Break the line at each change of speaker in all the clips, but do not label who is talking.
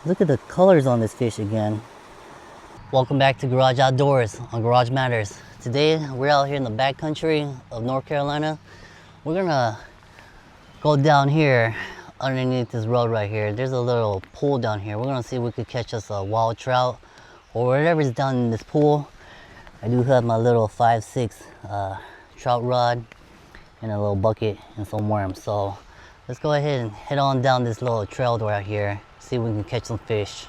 Look at the colors on this fish again. Welcome back to Garage Outdoors on Garage Matters. Today we're out here in the backcountry of North Carolina. We're gonna go down here underneath this road right here. There's a little pool down here. We're gonna see if we could catch us a wild trout or whatever's down in this pool. I do have my little 5'6" trout rod and a little bucket and some worms. So let's go ahead and head on down this little trail right here, see if we can catch some fish.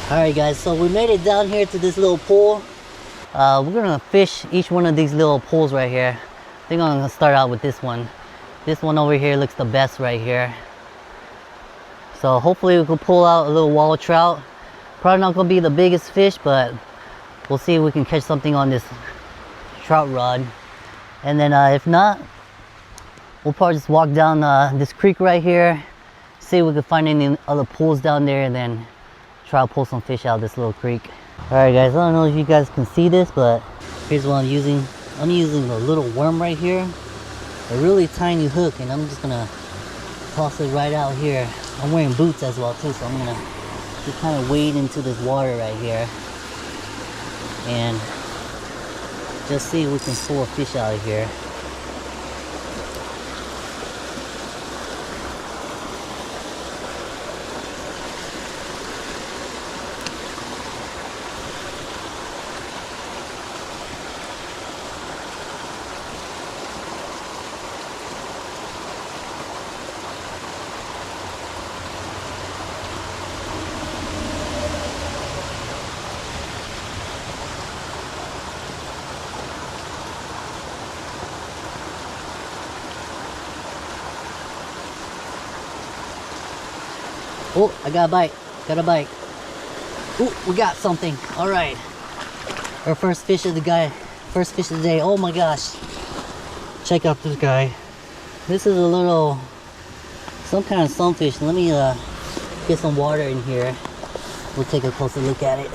Alright guys, so we made it down here to this little pool. We're gonna fish each one of these little pools right here. I think I'm gonna start out with this one. This one over here looks the best right here. So hopefully we can pull out a little wild trout. Probably not gonna be the biggest fish, but we'll see if we can catch something on this trout rod. And then if not, we'll probably just walk down this creek right here, see if we can find any other pools down there, and then try to pull some fish out of this little creek. Alright guys, I don't know if you guys can see this, but here's what I'm using. I'm using a little worm right here, a really tiny hook, and I'm just gonna toss it right out here. I'm wearing boots as well too, so I'm gonna just kind of wade into this water right here and just see if we can pull a fish out of here. Oh, I got a bite. Got a bite. Oh, we got something. All right. Our first fish of the day. Oh my gosh. Check out this guy. This is a little, some kind of sunfish. Let me get some water in here. We'll take a closer look at it.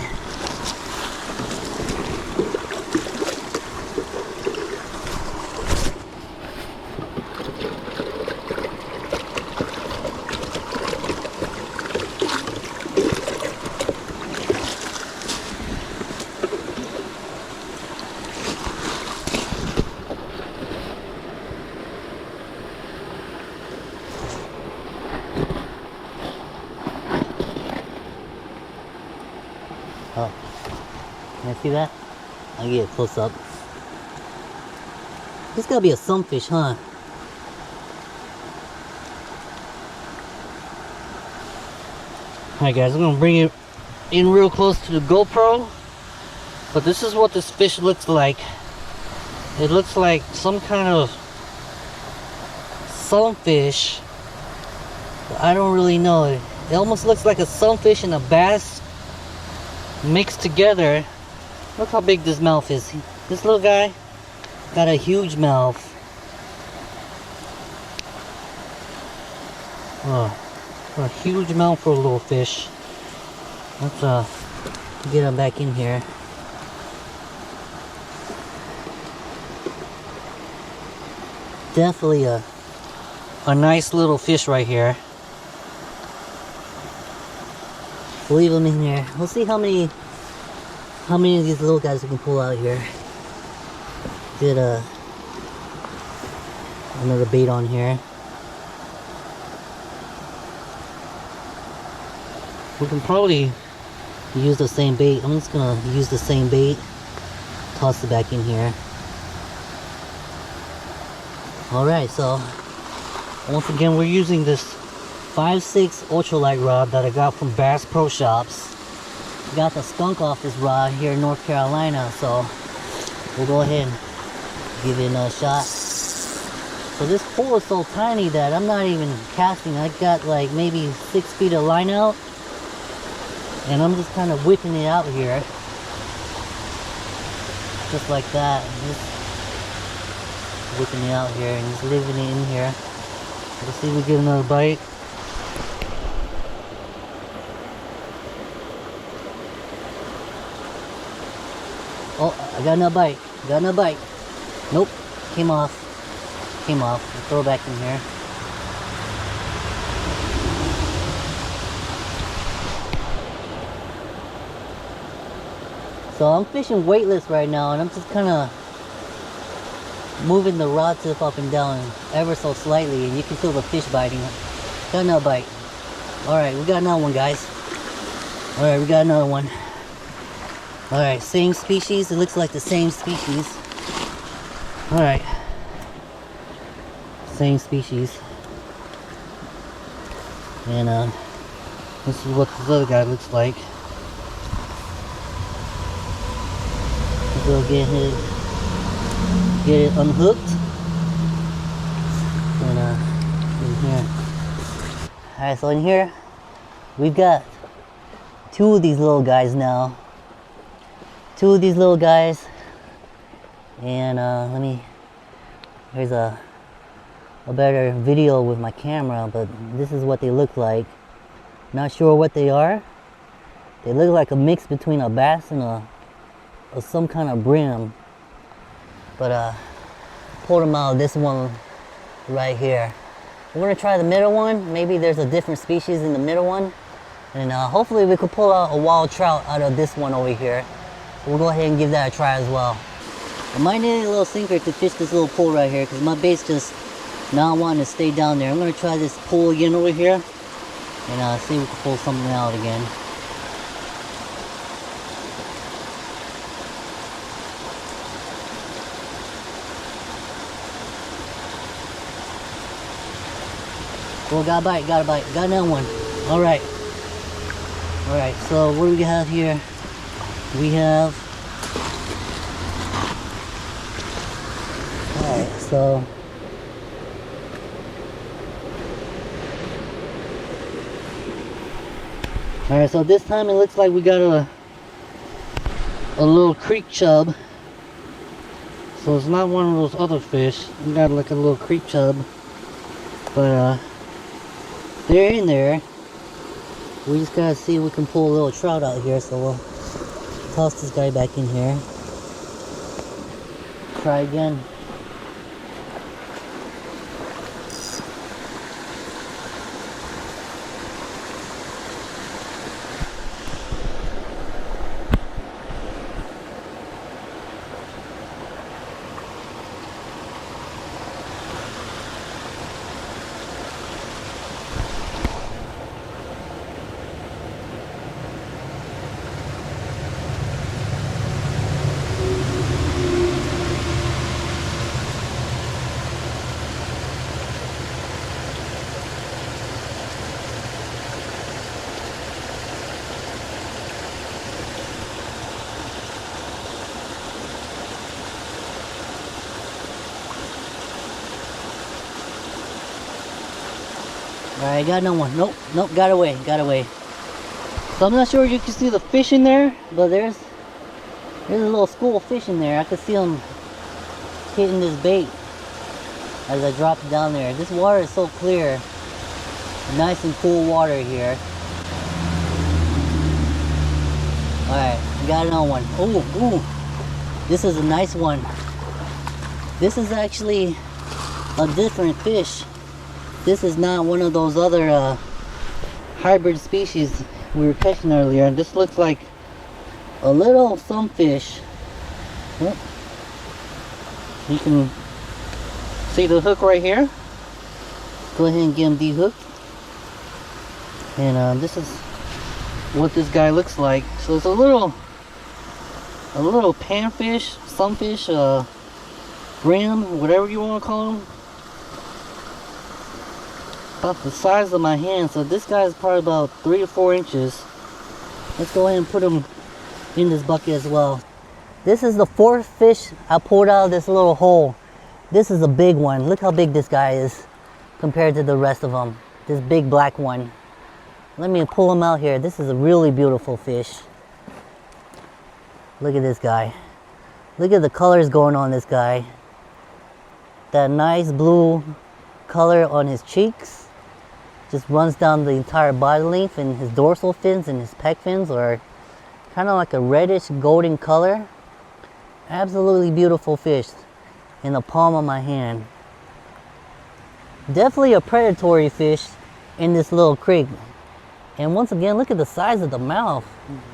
Oh, can I see that? I'll get a close up. This gotta be a sunfish, huh? Alright guys, I'm gonna bring it in real close to the GoPro. But this is what this fish looks like. It looks like some kind of sunfish. I don't really know. It almost looks like a sunfish and a bass mixed together. Look how big this mouth is. This little guy got a huge mouth. Oh, a huge mouth for a little fish. Let's get him back in here. definitely a nice little fish right here. Leave them in here. We'll see how many of these little guys we can pull out here. Get another bait on here. We can probably use the same bait. I'm just gonna use the same bait. Toss it back in here. Alright, so once again we're using this 5/6 ultralight rod that I got from Bass Pro Shops. Got the skunk off this rod here in North Carolina, so we'll go ahead and give it another shot. So this pole is so tiny that I'm not even casting. I got like maybe 6 feet of line out, and I'm just kind of whipping it out here, just like that. Just whipping it out here and just leaving it in here. Let's see if we get another bite. Oh, I got another bite. Got another bite. Nope. Came off. Came off. I'll throw it back in here. So I'm fishing weightless right now, and I'm just kind of moving the rod tip up and down ever so slightly, and you can feel the fish biting. Got another bite. Alright, we got another one, guys. Alright, we got another one. Alright, same species. It looks like the same species. Alright. Same species. And this is what this other guy looks like. Let's go get it unhooked. And in here. Alright, so in here we've got 2 of these little guys now. 2 of these little guys, and here's a better video with my camera, but this is what they look like. Not sure what they are. They look like a mix between a bass and some kind of brim, but pulled them out of this one right here. We're gonna try the middle one. Maybe there's a different species in the middle one, and hopefully we could pull out a wild trout out of this one over here. We'll go ahead and give that a try as well. I might need a little sinker to fish this little pool right here, because my bait's just not wanting to stay down there. I'm going to try this pool again over here, and see if we can pull something out again. Oh, got a bite, got another one. Alright. Alright, so what do we have here? We have, alright, so alright, so this time it looks like we got a little creek chub. So it's not one of those other fish. We got like a little creek chub, but they're in there. We just gotta see if we can pull a little trout out here, so we'll toss this guy back in here. Try again. Alright, got another one. Nope, got away. So I'm not sure if you can see the fish in there, but there's a little school of fish in there. I can see them hitting this bait as I drop it down there. This water is so clear. Nice and cool water here. Alright, got another one. Ooh, this is a nice one. This is actually a different fish. This is not one of those other hybrid species we were catching earlier. This looks like a little sunfish. Oh. You can see the hook right here. Go ahead and get him dehooked. And this is what this guy looks like. So it's a little panfish, sunfish, brim, whatever you want to call them. About the size of my hand. So this guy is probably about 3 to 4 inches. Let's go ahead and put him in this bucket as well. This is the 4th fish I pulled out of this little hole. This is a big one. Look how big this guy is compared to the rest of them. This big black one. Let me pull him out here. This is a really beautiful fish. Look at this guy. Look at the colors going on this guy. That nice blue color on his cheeks just runs down the entire body length, and his dorsal fins and his pec fins are kind of like a reddish golden color. Absolutely beautiful fish in the palm of my hand. Definitely a predatory fish in this little creek. And once again, look at the size of the mouth.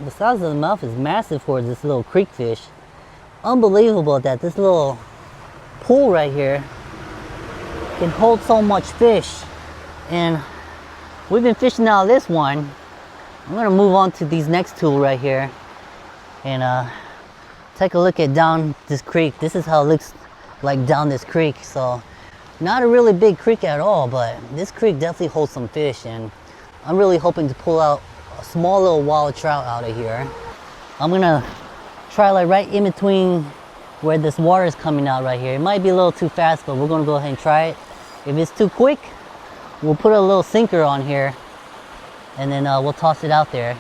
The size of the mouth is massive for this little creek fish. Unbelievable that this little pool right here can hold so much fish. And we've been fishing out of this one. I'm gonna move on to these next two right here and take a look at down this creek. This is how it looks like down this creek. So not a really big creek at all, but this creek definitely holds some fish, and I'm really hoping to pull out a small little wild trout out of here. I'm gonna try like right in between where this water is coming out right here. It might be a little too fast, but we're gonna go ahead and try it. If it's too quick, we'll put a little sinker on here and then we'll toss it out there.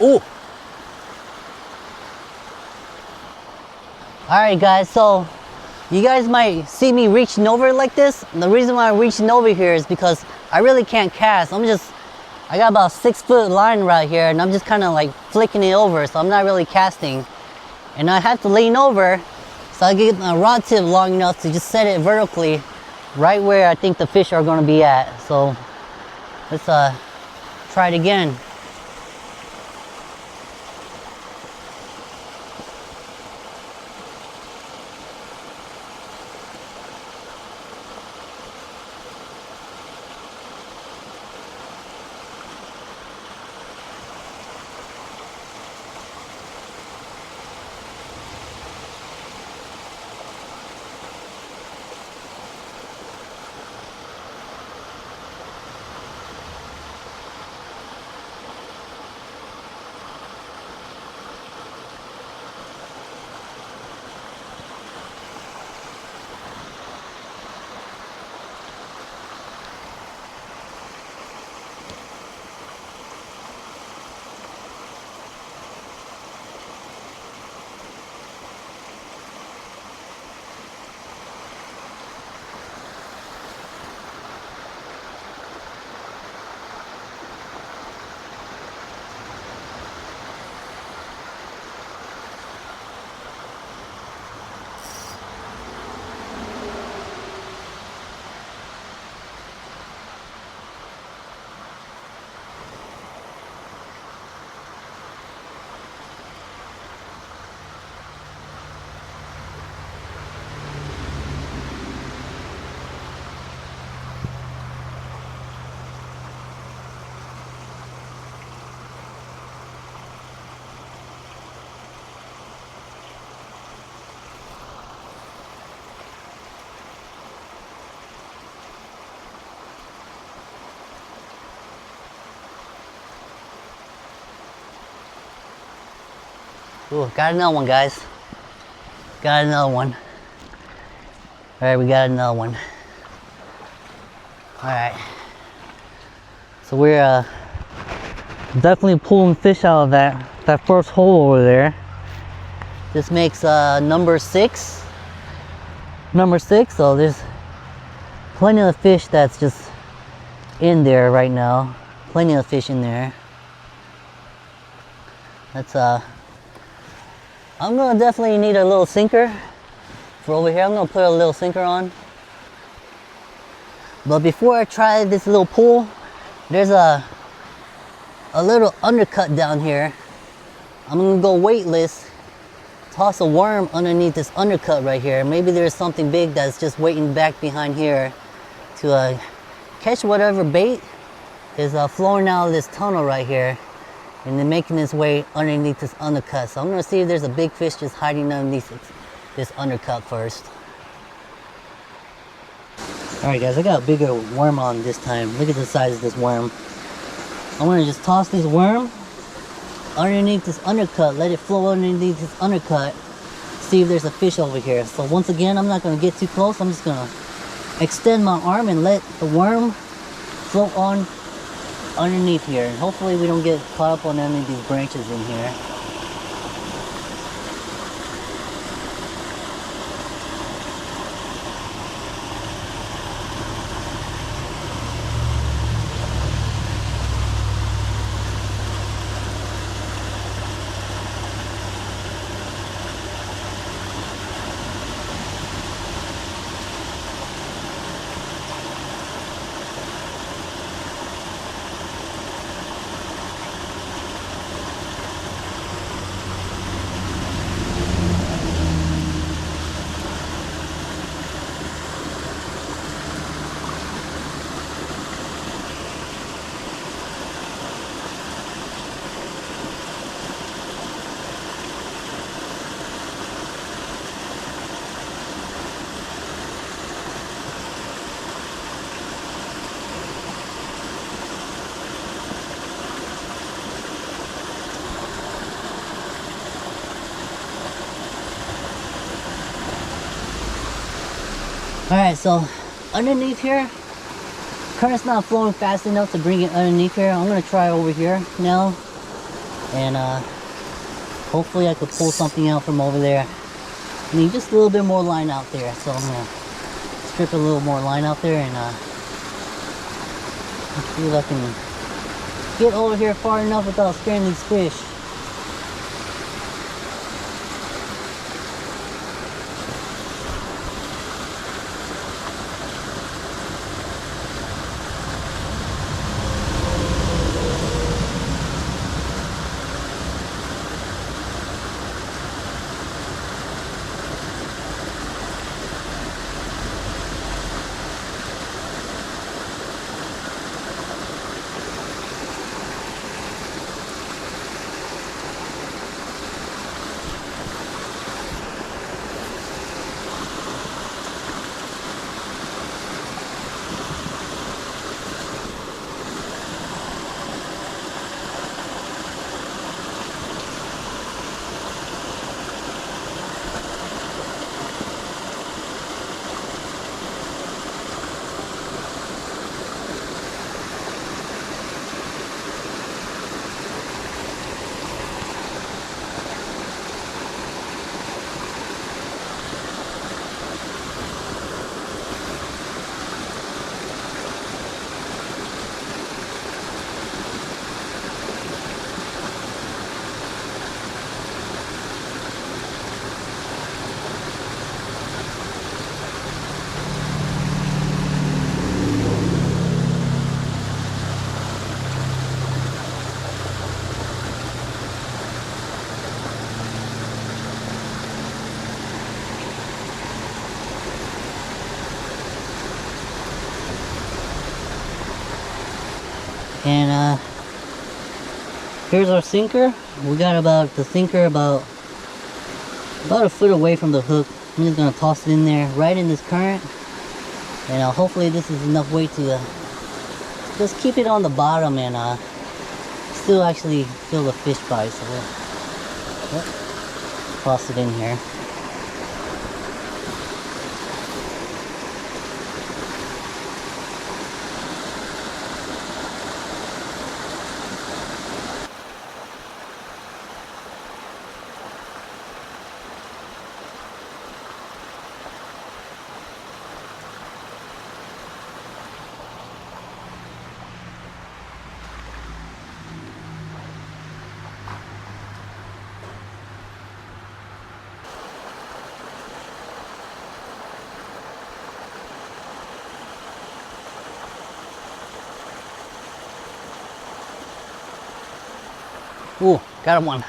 Ooh! Alright guys, so you guys might see me reaching over like this. And the reason why I'm reaching over here is because I really can't cast. I got about 6 foot line right here, and I'm just kind of like flicking it over, so I'm not really casting. And I have to lean over so I get my rod tip long enough to just set it vertically right where I think the fish are going to be at. So let's try it again. Ooh, got another one, guys. Got another one. Alright, we got another one. Alright. So we're definitely pulling fish out of that first hole over there. This makes number 6. Number 6, so there's plenty of fish that's just in there right now. Plenty of fish in there. That's I'm gonna definitely need a little sinker for over here. I'm gonna put a little sinker on. But before I try this little pool, there's a little undercut down here. I'm gonna go weightless, toss a worm underneath this undercut right here. Maybe there's something big that's just waiting back behind here to catch whatever bait is flowing out of this tunnel right here and then making its way underneath this undercut. So I'm gonna see if there's a big fish just hiding underneath this undercut first. Alright guys, I got a bigger worm on this time. Look at the size of this worm. I'm gonna just toss this worm underneath this undercut, let it flow underneath this undercut, see if there's a fish over here. So once again, I'm not gonna get too close. I'm just gonna extend my arm and let the worm float on underneath here. And hopefully we don't get caught up on any of these branches in here. Alright, so underneath here, current's not flowing fast enough to bring it underneath here. I'm gonna try over here now, and hopefully I could pull something out from over there. I need just a little bit more line out there, so I'm gonna strip a little more line out there and see if I can get over here far enough without scaring these fish. And here's our sinker. We got the sinker about a foot away from the hook. I'm just gonna toss it in there, right in this current, and hopefully this is enough weight to just keep it on the bottom and still actually feel the fish bite. So we'll toss it in here. Ooh, got one.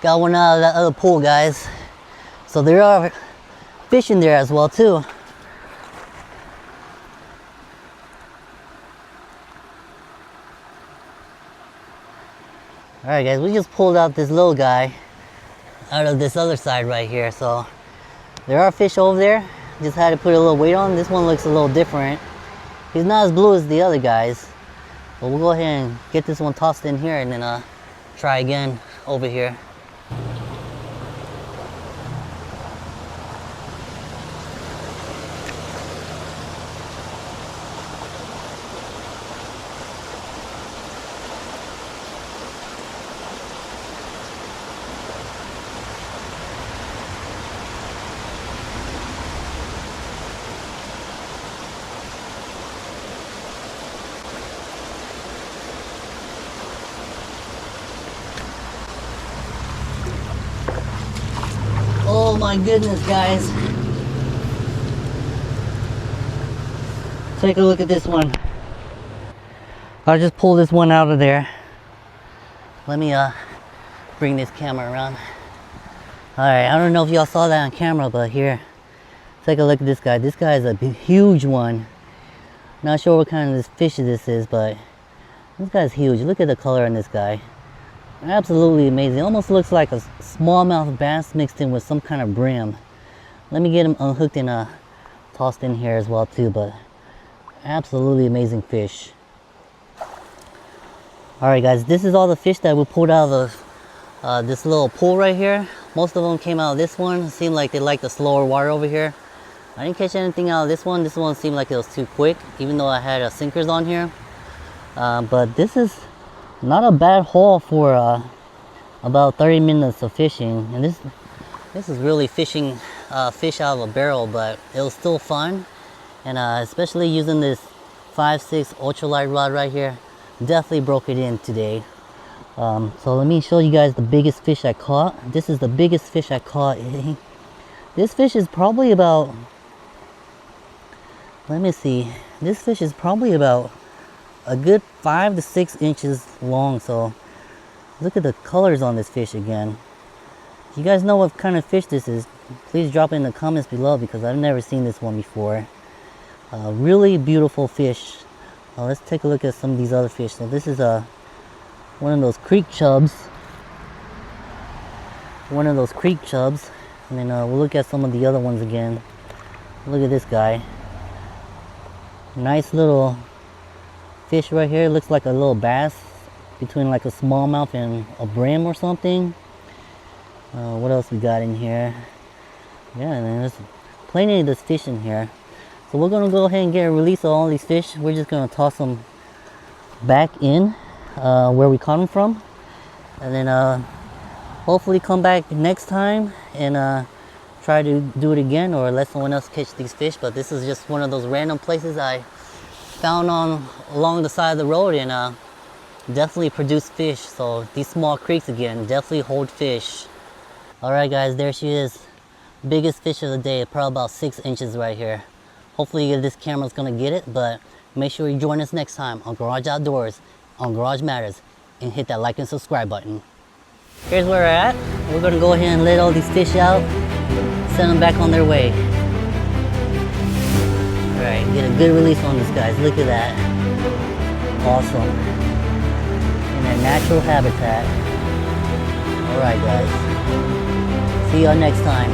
Got one out of that other pool, guys. So there are fish in there as well too. Alright guys, we just pulled out this little guy out of this other side right here. So there are fish over there. Just had to put a little weight on. This one looks a little different. He's not as blue as the other guys. But we'll go ahead and get this one tossed in here and then try again over here. Oh my goodness, guys. Take a look at this one. I just pulled this one out of there. Let me bring this camera around. Alright, I don't know if y'all saw that on camera, but here, take a look at this guy. This guy is a huge one. Not sure what kind of this fish this is, but this guy's huge. Look at the color on this guy. Absolutely amazing. Almost looks like a smallmouth bass mixed in with some kind of brim. Let me get him unhooked and tossed in here as well too, but absolutely amazing fish. Alright guys, this is all the fish that we pulled out of this little pool right here. Most of them came out of this one. It seemed like they liked the slower water over here. I didn't catch anything out of this one. This one seemed like it was too quick, even though I had sinkers on here. But this is not a bad haul for about 30 minutes of fishing. And this is really fishing fish out of a barrel, but it was still fun. And especially using this 5/6 ultralight rod right here, definitely broke it in today. So let me show you guys the biggest fish I caught. This is the biggest fish I caught. This fish is probably about, let me see, this fish is probably about a good 5 to 6 inches long. So look at the colors on this fish again. If you guys know what kind of fish this is, please drop it in the comments below, because I've never seen this one before. Really beautiful fish. Let's take a look at some of these other fish. So this is one of those creek chubs. And then we'll look at some of the other ones again. Look at this guy. Nice little fish right here. Looks like a little bass between like a smallmouth and a brim or something. What else we got in here? Yeah, and there's plenty of this fish in here. So we're gonna go ahead and get a release of all these fish. We're just gonna toss them back in where we caught them from, and then hopefully come back next time and try to do it again, or let someone else catch these fish. But this is just one of those random places I found along the side of the road, and definitely produce fish. So these small creeks again definitely hold fish. All right guys, there she is, biggest fish of the day, probably about 6 inches right here. Hopefully this camera's gonna get it, but make sure you join us next time on Garage Outdoors on Garage Matters, and hit that like and subscribe button. Here's where we're at. We're gonna go ahead and let all these fish out, send them back on their way. All right, get a good release on this, guys. Look at that. Awesome. In their natural habitat. All right, guys. See y'all next time.